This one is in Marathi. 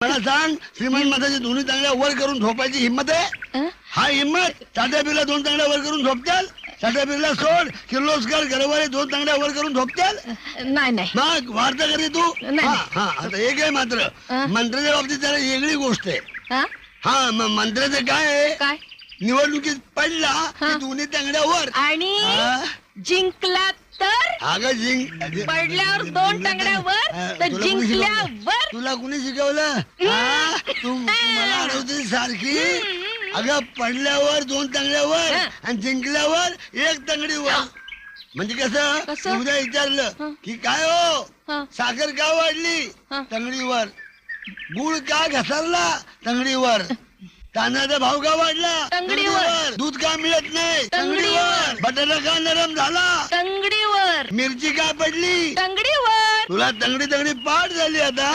मला सांग, श्रीमंत माताची दोन्ही तांगड्या वर करून झोपायची हिंमत आहे? हा हिंमत? साध्या बिरला दोन तांगड्या वर करून झोपत्याल? साध्या बिरला सोड, किर्लोस्कर गरवारे दोन तांगड्या वर करून झोपत्याल? नाही नाही मग वार्ता करते तू? नाही. हा हा आता एक आहे मात्र, मंत्र्याच्या बाबतीत जरा वेगळी गोष्ट आहे. हा? हा मंत्र्याचं काय आहे, काय निवडणुकीत पडला की दोन्ही तांगड्या वर. आणि हा? जिंकला तर अगं जिंक पडल्यावर दोन टांगड्या वर तर तुला कोणी शिकवलं? जिंकल्यावर तुला कुणी शिकवलं? हा? तू मला अडवते सारखी. अगं पडल्यावर दोन तांगड्यावर आणि जिंकल्यावर एक तांगडीवर. म्हणजे कसं? कसं? उद्या विचारलं की काय हो साखर का वाढली? तांगडीवर. गुळ का घसरला? तांगडीवर. तांदळाचा भाव का वाढला? तांगडीवर. दूध का मिळत नाही? तांगडीवर. बटाटा का नरम झाला? तंगडीवर मिरची का पडली? तंगडीवर तुला तंगडी तंगडी पाठ झाली आता.